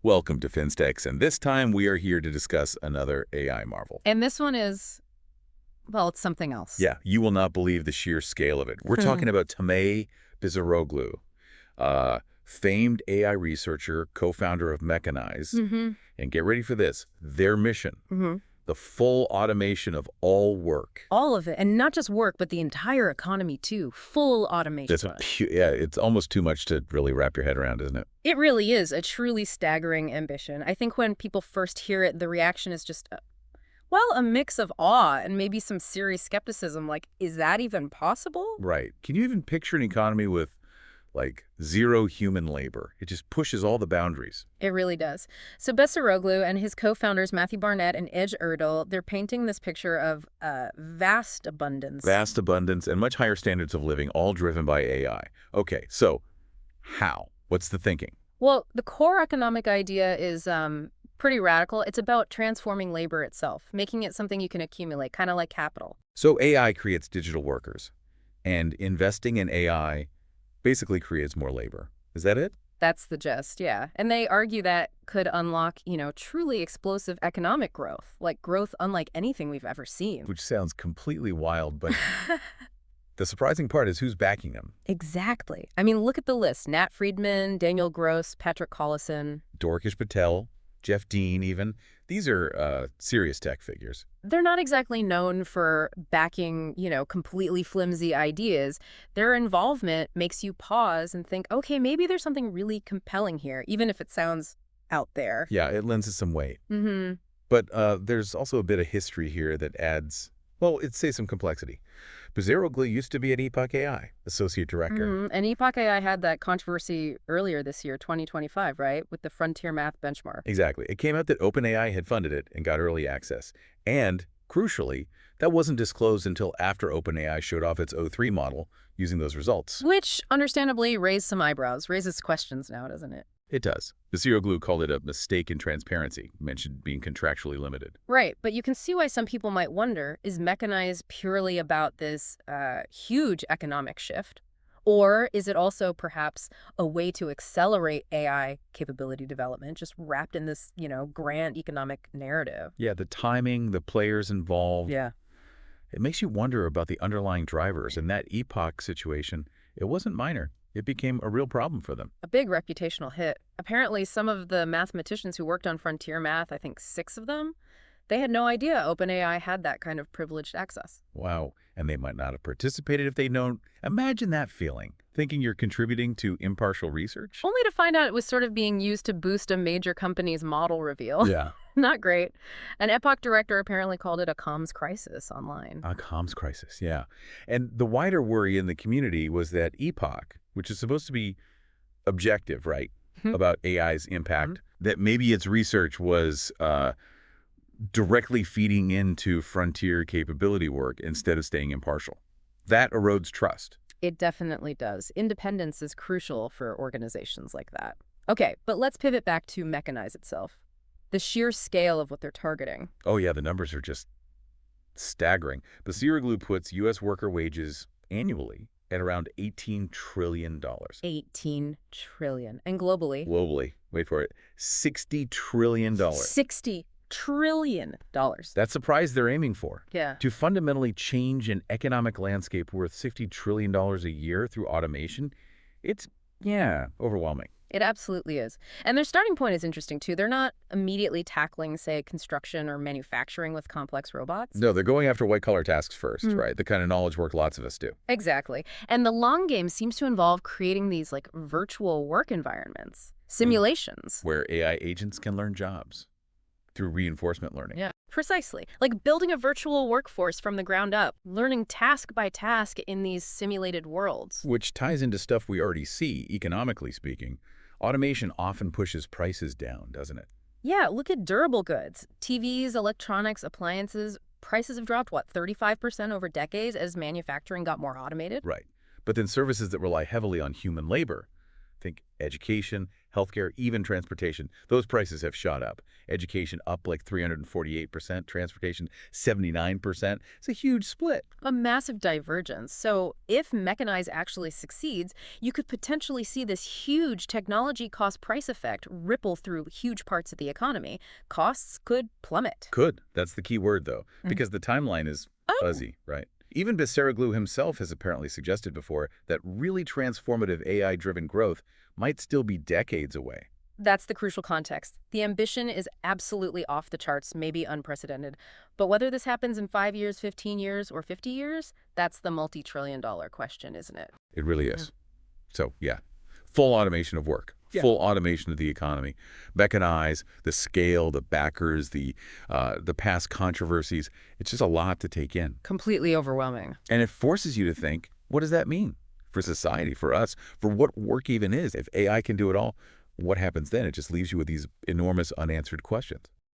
Welcome to FinStechs, and this time we are here to discuss another AI marvel. And this one is, well, it's something else. Yeah, you will not believe the sheer scale of it. We're talking about Tamay Bizaroglu, famed AI researcher, co-founder of Mechanized. And get ready for this, their mission, the full automation of all work. All of it. And not just work, but the entire economy, too. Full automation. Yeah, it's almost too much to really wrap your head around, isn't it? It really is a truly staggering ambition. I think when people first hear it, the reaction is just, well, a mix of awe and maybe some serious skepticism. Like, is that even possible? Right. Can you even picture an economy with, like, zero human labor? It just pushes all the boundaries. It really does. So Besaroglu and his co-founders, Matthew Barnett and Edge Erdel, they're painting this picture of vast abundance. Vast abundance and much higher standards of living, all driven by AI. Okay, so how? What's the thinking? Well, the core economic idea is pretty radical. It's about transforming labor itself, making it something you can accumulate, kind of like capital. So AI creates digital workers, and investing in AI basically creates more labor. Is that it? That's the gist, yeah. And they argue that could unlock, truly explosive economic growth, like growth unlike anything we've ever seen. Which sounds completely wild, but the surprising part is who's backing them. Exactly. I mean, look at the list. Nat Friedman, Daniel Gross, Patrick Collison. Dorkesh Patel, Jeff Dean even. These are serious tech figures. They're not exactly known for backing, completely flimsy ideas. Their involvement makes you pause and think, okay, maybe there's something really compelling here, even if it sounds out there. Yeah, it lends it some weight. But there's also a bit of history here that adds, well, it'd say some complexity. Bizaroglu used to be at Epoch AI, associate director. And Epoch AI had that controversy earlier this year, 2025, right, with the Frontier Math benchmark. Exactly. It came out that OpenAI had funded it and got early access. And, crucially, that wasn't disclosed until after OpenAI showed off its O3 model using those results. Which, understandably, raises some eyebrows, raises questions now, doesn't it? It does. Bizaroglu called it a mistake in transparency, mentioned being contractually limited. Right, but you can see why some people might wonder, is Mechanized purely about this huge economic shift? Or is it also perhaps a way to accelerate AI capability development, just wrapped in this, grand economic narrative? Yeah, the timing, the players involved. Yeah. It makes you wonder about the underlying drivers. In that Epoch situation, it wasn't minor. It became a real problem for them. A big reputational hit. Apparently, some of the mathematicians who worked on Frontier Math, I think 6 of them, they had no idea OpenAI had that kind of privileged access. Wow. And they might not have participated if they'd known. Imagine that feeling, thinking you're contributing to impartial research. Only to find out it was sort of being used to boost a major company's model reveal. Yeah. Not great. An Epoch director apparently called it a comms crisis online. A comms crisis, yeah. And the wider worry in the community was that Epoch, which is supposed to be objective, right, about AI's impact, that maybe its research was directly feeding into frontier capability work instead of staying impartial. That erodes trust. It definitely does. Independence is crucial for organizations like that. Okay, but let's pivot back to Mechanize itself. The sheer scale of what they're targeting. Oh yeah, the numbers are just staggering. Bizaroglu puts U.S. worker wages annually at around $18 trillion. 18 trillion. And globally? Globally, wait for it, $60 trillion. $60 trillion. That's the prize they're aiming for. Yeah. To fundamentally change an economic landscape worth $60 trillion a year through automation, it's, overwhelming. It absolutely is. And their starting point is interesting, too. They're not immediately tackling, say, construction or manufacturing with complex robots. No, they're going after white-collar tasks first, right? The kind of knowledge work lots of us do. Exactly. And the long game seems to involve creating these, virtual work environments, simulations. Where AI agents can learn jobs through reinforcement learning. Yeah, precisely. Like building a virtual workforce from the ground up, learning task by task in these simulated worlds. Which ties into stuff we already see, economically speaking. Automation often pushes prices down, doesn't it? Yeah, look at durable goods. TVs, electronics, appliances. Prices have dropped, 35% over decades as manufacturing got more automated? Right. But then services that rely heavily on human labor, think education, healthcare, even transportation. Those prices have shot up. Education up like 348%, transportation 79%. It's a huge split. A massive divergence. So if Mechanized actually succeeds, you could potentially see this huge technology cost price effect ripple through huge parts of the economy. Costs could plummet. Could. That's the key word, though, Mm. because the timeline is Oh, fuzzy, right? Even Becerriglu himself has apparently suggested before that really transformative AI-driven growth might still be decades away. that's the crucial context. The ambition is absolutely off the charts, maybe unprecedented. But whether this happens in 5 years, 15 years, or 50 years, that's the multi-trillion-dollar question, isn't it? It really is. So, yeah, full automation of work, Yeah. full automation of the economy, mechanize, the scale, the backers, the past controversies. It's just a lot to take in. Completely overwhelming. And it forces you to think, what does that mean for society, for us, for what work even is? If AI can do it all, what happens then? It just leaves you with these enormous unanswered questions.